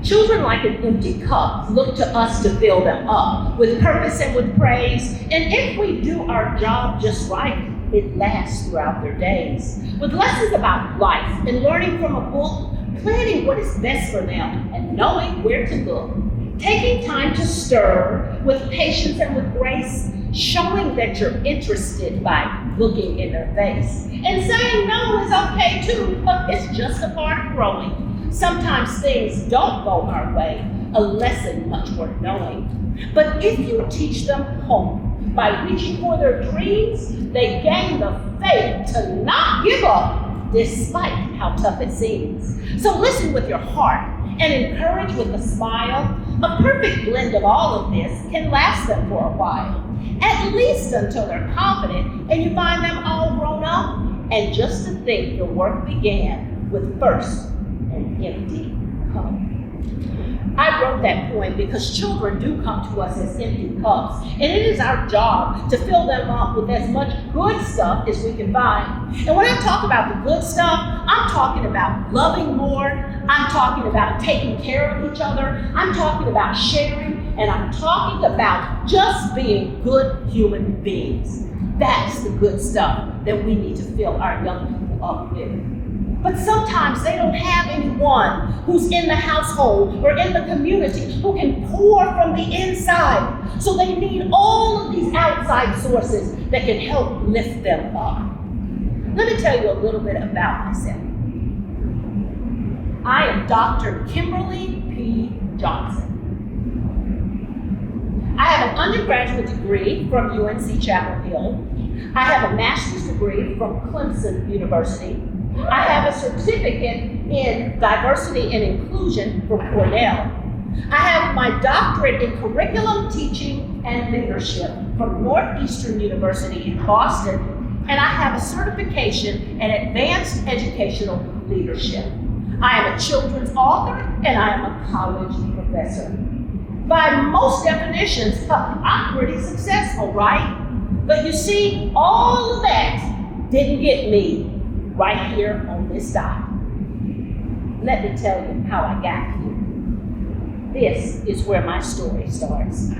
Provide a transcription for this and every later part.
Children, like an empty cup, look to us to fill them up with purpose and with praise. And if we do our job just right, it lasts throughout their days. With lessons about life and learning from a book, planning what is best for them and knowing where to look. Taking time to stir with patience and with grace, showing that you're interested by looking in their face. And saying no is okay too, but it's just a part of growing. Sometimes things don't go our way, a lesson much worth knowing. But if you teach them hope by reaching for their dreams, they gain the faith to not give up despite how tough it seems. So listen with your heart and encourage with a smile. A perfect blend of all of this can last them for a while, at least until they're confident and you find them all grown up. And just to think your work began with first an empty cup. I wrote that poem because children do come to us as empty cups, and it is our job to fill them up with as much good stuff as we can find. And when I talk about the good stuff, I'm talking about loving more, I'm talking about taking care of each other, I'm talking about sharing, and I'm talking about just being good human beings. That's the good stuff that we need to fill our young people up with. But sometimes they don't have anyone who's in the household or in the community who can pour from the inside. So they need all of these outside sources that can help lift them up. Let me tell you a little bit about myself. I am Dr. Kimberly P. Johnson. I have an undergraduate degree from UNC Chapel Hill. I have a master's degree from Clemson University. I have a certificate in diversity and inclusion from Cornell. I have my doctorate in curriculum teaching and leadership from Northeastern University in Boston, and I have a certification in advanced educational leadership. I am a children's author, and I am a college professor. By most definitions, I'm pretty successful, right? But you see, all of that didn't get me right here on this dot. Let me tell you how I got here. This is where my story starts.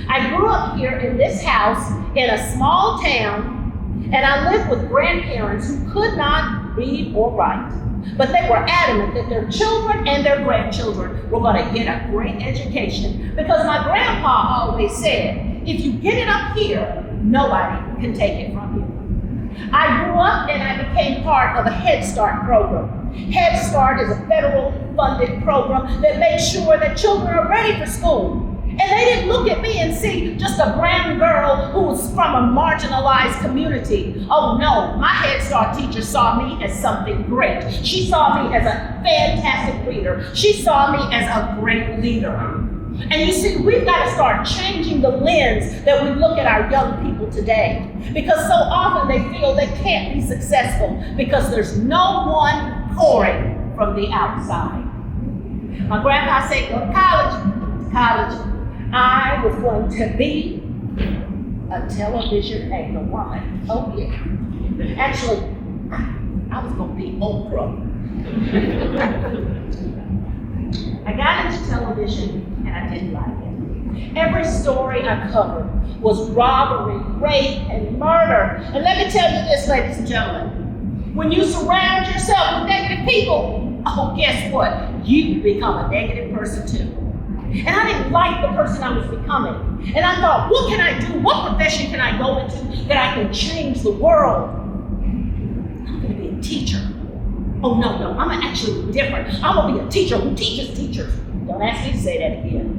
I grew up here in this house in a small town, and I lived with grandparents who could not read or write. But they were adamant that their children and their grandchildren were going to get a great education, because my grandpa always said, if you get it up here, nobody can take it from you. I grew up and I became part of a Head Start program. Head Start is a federal funded program that makes sure that children are ready for school. And they didn't look at me and see just a brown girl who was from a marginalized community. Oh no, my Head Start teacher saw me as something great. She saw me as a fantastic reader. She saw me as a great leader. And you see, we've got to start changing the lens that we look at our young people today. Because so often they feel they can't be successful because there's no one pouring from the outside. My grandpa said, go to college. I was going to be a television anchor woman. Oh yeah. Actually, I was going to be Oprah. I got into television and I didn't like it. Every story I covered was robbery, rape, and murder. And let me tell you this, ladies and gentlemen, when you surround yourself with negative people, oh, guess what? You become a negative person too. And I didn't like the person I was becoming. And I thought, what can I do? What profession can I go into that I can change the world? I'm gonna be a teacher. Oh no, I'm actually different. I'm gonna be a teacher who teaches teachers. Don't ask me to say that again.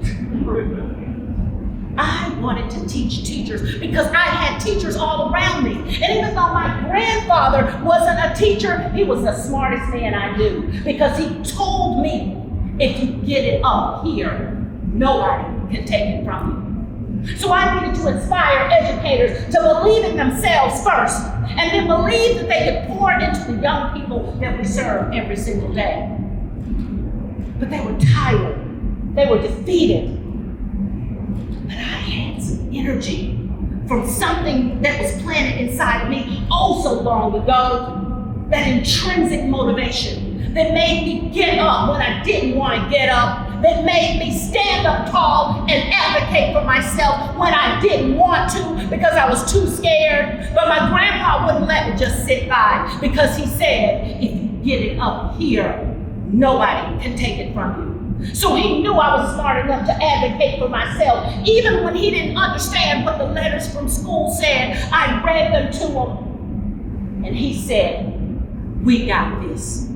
I wanted to teach teachers because I had teachers all around me. And even though my grandfather wasn't a teacher, he was the smartest man I knew, because he told me, if you get it up here, nobody can take it from you. So I needed to inspire educators to believe in themselves first, and then believe that they could pour into the young people that we serve every single day. But they were tired, they were defeated. But I had some energy from something that was planted inside of me oh so long ago, that intrinsic motivation that made me get up when I didn't want to get up, that made me stand up tall and advocate for myself when I didn't want to because I was too scared. But my grandpa wouldn't let me just sit by because he said, if you get it up here, nobody can take it from you. So he knew I was smart enough to advocate for myself. Even when he didn't understand what the letters from school said, I read them to him. And he said, we got this.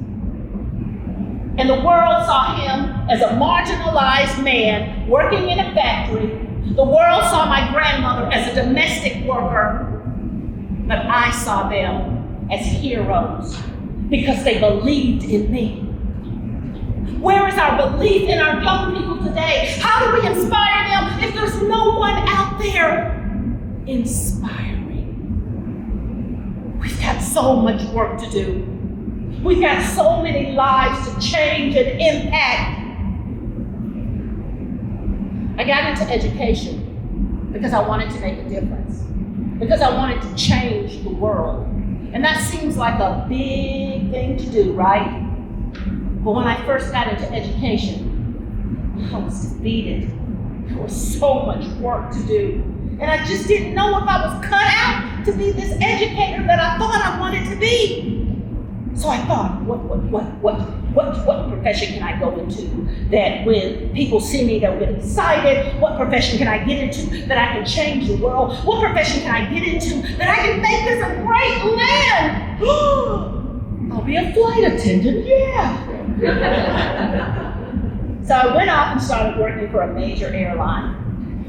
And the world saw him as a marginalized man working in a factory. The world saw my grandmother as a domestic worker. But I saw them as heroes because they believed in me. Where is our belief in our young people today? How do we inspire them if there's no one out there inspiring? We've got so much work to do. We've got so many lives to change and impact. I got into education because I wanted to make a difference, because I wanted to change the world. And that seems like a big thing to do, right? But when I first got into education, I was defeated. There was so much work to do. And I just didn't know if I was cut out to be this educator that I thought I wanted to be. So I thought, what profession can I go into that when people see me, they'll get excited? What profession can I get into that I can change the world? What profession can I get into that I can make this a great land? I'll be a flight attendant, yeah. So I went off and started working for a major airline.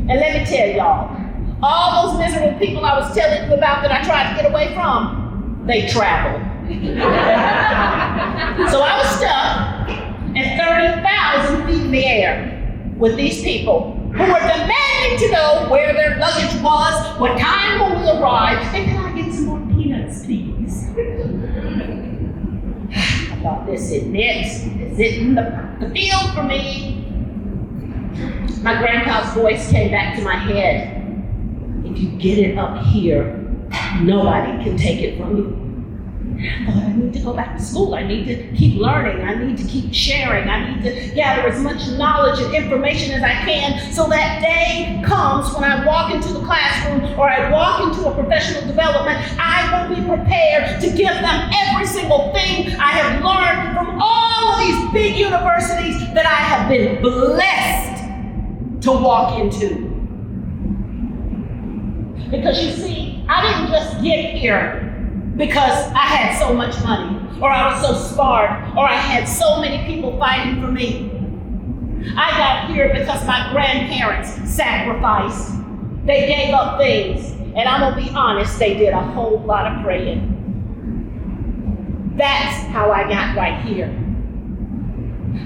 And let me tell y'all, all those miserable people I was telling you about that I tried to get away from, they traveled. So I was stuck at 30,000 feet in the air with these people who were demanding to know where their luggage was, what time will we arrive, and can I get some more peanuts, please? I thought, this isn't it. This isn't the field for me. My grandpa's voice came back to my head. If you get it up here, nobody can take it from you. I thought, I need to go back to school. I need to keep learning. I need to keep sharing. I need to gather as much knowledge and information as I can so that day comes when I walk into the classroom or I walk into a professional development, I will be prepared to give them every single thing I have learned from all of these big universities that I have been blessed to walk into. Because you see, I didn't just get here because I had so much money, or I was so smart, or I had so many people fighting for me. I got here because my grandparents sacrificed. They gave up things, and I'm gonna be honest, they did a whole lot of praying. That's how I got right here.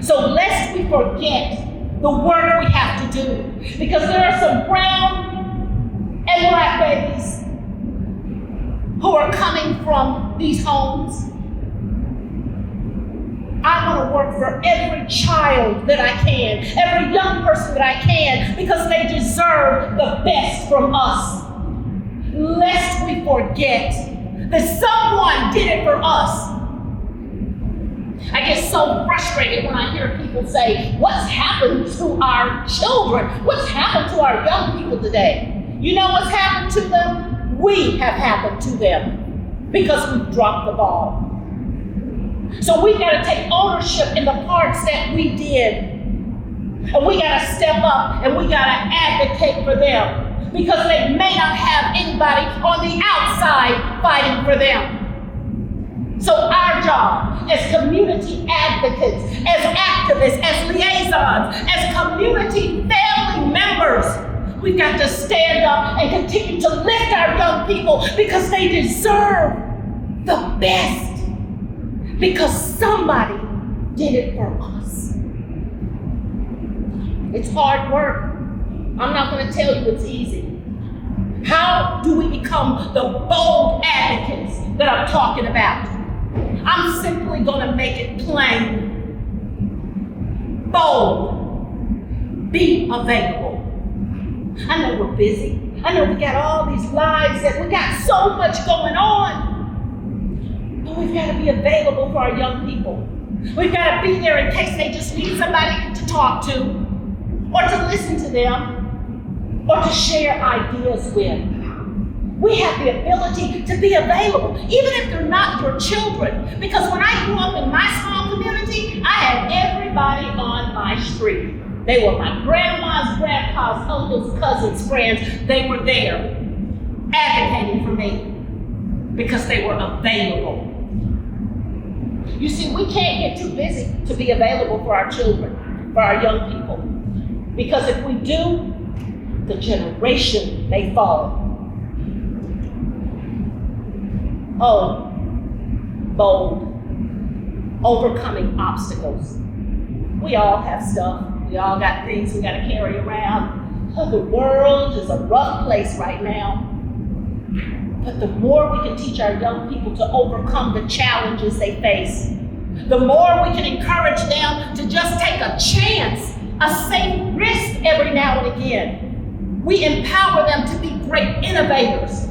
So lest we forget the work we have to do, because there are some brown and black babies who are coming from these homes. I want to work for every child that I can, every young person that I can, because they deserve the best from us. Lest we forget that someone did it for us. I get so frustrated when I hear people say, what's happened to our children? What's happened to our young people today? You know what's happened to them? We have happened to them because we've dropped the ball. So we've got to take ownership in the parts that we did. And we got to step up and we got to advocate for them because they may not have anybody on the outside fighting for them. So our job as community advocates, as activists, as liaisons, as community family members, we've got to stand up and continue to lift our young people because they deserve the best. Because somebody did it for us. It's hard work. I'm not going to tell you it's easy. How do we become the bold advocates that I'm talking about? I'm simply going to make it plain. Bold. Be available. I know we're busy. I know we got all these lives that we got so much going on. But we've got to be available for our young people. We've got to be there in case they just need somebody to talk to, or to listen to them, or to share ideas with. We have the ability to be available, even if they're not your children. Because when I grew up in my small community, I had everybody on my street. They were my grandmas, grandpas, uncles, cousins, friends. They were there advocating for me because they were available. You see, we can't get too busy to be available for our children, for our young people. Because if we do, the generation may fall. Oh, bold, overcoming obstacles. We all have stuff. We all got things we got to carry around. Oh, the world is a rough place right now. But the more we can teach our young people to overcome the challenges they face, the more we can encourage them to just take a chance, a safe risk every now and again. We empower them to be great innovators.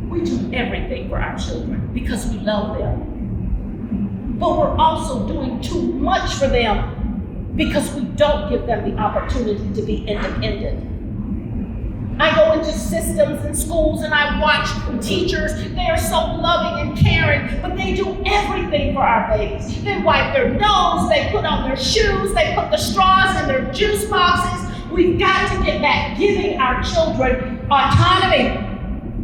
We do everything for our children because we love them. But we're also doing too much for them because we don't give them the opportunity to be independent. I go into systems and schools and I watch teachers. They are so loving and caring, but they do everything for our babies. They wipe their nose, they put on their shoes, they put the straws in their juice boxes. We've got to get back giving our children autonomy,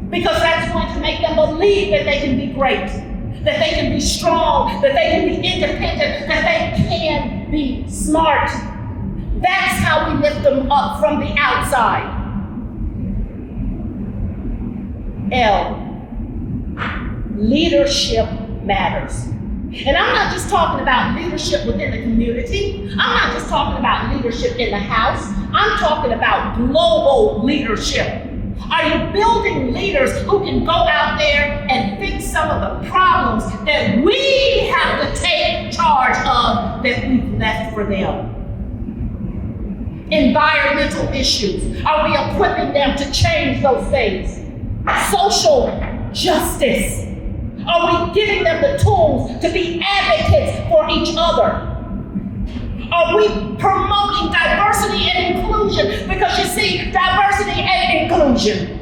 because that's going to make them believe that they can be great, that they can be strong, that they can be independent, that they can be smart. That's how we lift them up from the outside. L, leadership matters. And I'm not just talking about leadership within the community. I'm not just talking about leadership in the house. I'm talking about global leadership. Are you building leaders who can go out there and fix some of the problems that we have to take charge of that we've left for them? Environmental issues. Are we equipping them to change those things? Social justice. Are we giving them the tools to be advocates for each other? Are we promoting diversity and inclusion? Because you see, diversity and inclusion.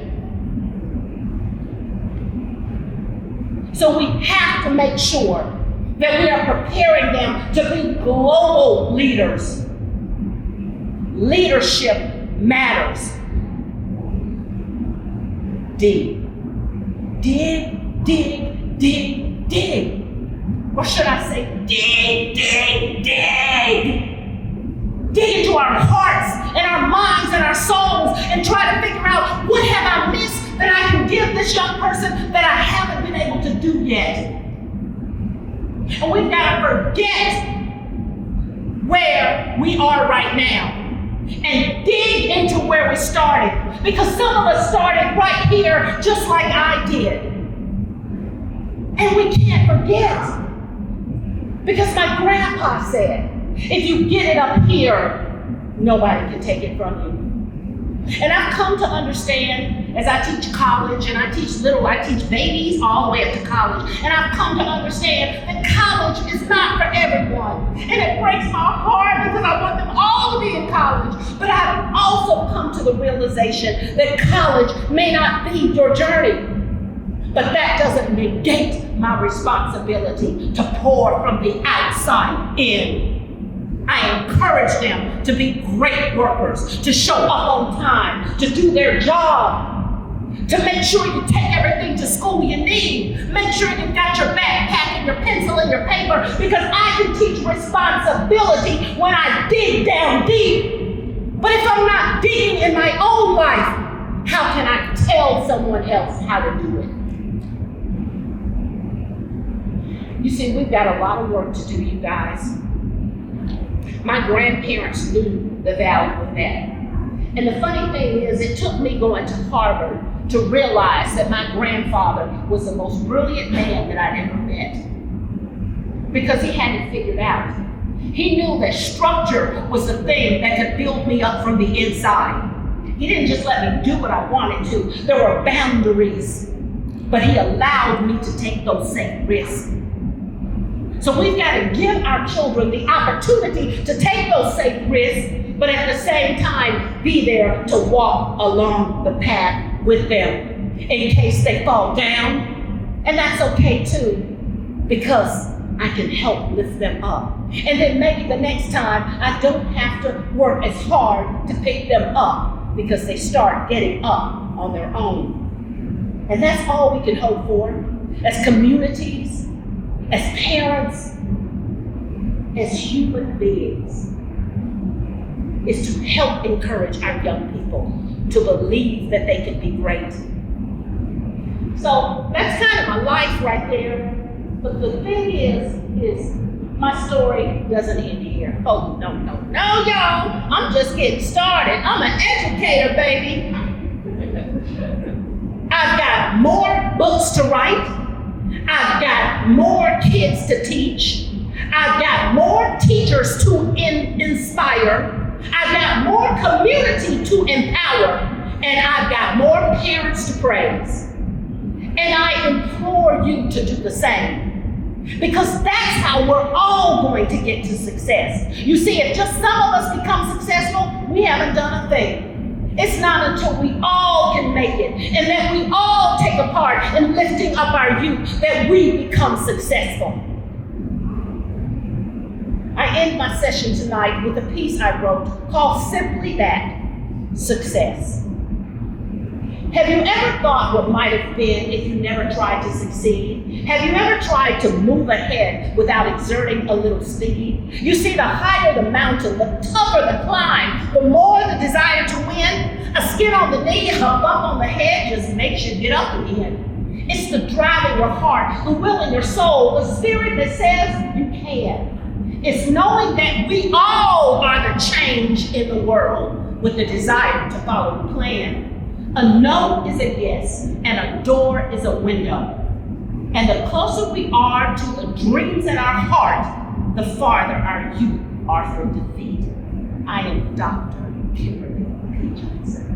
So we have to make sure that we are preparing them to be global leaders. Leadership matters. Dig. Dig, dig, dig, dig. Or should I say, dig, dig, dig. Dig into our hearts and our minds and our souls and try to figure out, what have I missed that I can give this young person that I haven't been able to do yet? And we've got to forget where we are right now and dig into where we started. Because some of us started right here just like I did. And we can't forget. Because my grandpa said, if you get it up here, nobody can take it from you. And I've come to understand, as I teach college and I teach babies all the way up to college, and I've come to understand that college is not for everyone. And it breaks my heart because I want them all to be in college. But I've also come to the realization that college may not be your journey. But that doesn't negate my responsibility to pour from the outside in. I encourage them to be great workers, to show up on time, to do their job, to make sure you take everything to school you need. Make sure you've got your backpack and your pencil and your paper, because I can teach responsibility when I dig down deep. But if I'm not digging in my own life, how can I tell someone else how to do it? You see, we've got a lot of work to do, you guys. My grandparents knew the value of that. And the funny thing is, it took me going to Harvard to realize that my grandfather was the most brilliant man that I'd ever met. Because he had it figured out. He knew that structure was the thing that could build me up from the inside. He didn't just let me do what I wanted to. There were boundaries. But he allowed me to take those same risks. So we've got to give our children the opportunity to take those safe risks, but at the same time, be there to walk along the path with them in case they fall down. And that's okay too, because I can help lift them up. And then maybe the next time I don't have to work as hard to pick them up because they start getting up on their own. And that's all we can hope for as communities, as parents, as human beings, is to help encourage our young people to believe that they can be great. So that's kind of my life right there. But the thing is my story doesn't end here. Oh, no, y'all. I'm just getting started. I'm an educator, baby. I've got more books to write. I've got more kids to teach. I've got more teachers to inspire. I've got more community to empower. And I've got more parents to praise. And I implore you to do the same. Because that's how we're all going to get to success. You see, if just some of us become successful, we haven't done a thing. It's not until we all can make it and that we all take a part in lifting up our youth that we become successful. I end my session tonight with a piece I wrote called Simply That, Success. Have you ever thought what might have been if you never tried to succeed? Have you ever tried to move ahead without exerting a little speed? You see, the higher the mountain, the tougher the climb, the more the desire to win. A skin on the knee, a bump on the head just makes you get up again. It's the drive in your heart, the will in your soul, the spirit that says you can. It's knowing that we all are the change in the world with the desire to follow the plan. A no is a yes, and a door is a window. And the closer we are to the dreams in our heart, the farther our youth are from defeat. I am Dr. Kimberly P. Johnson.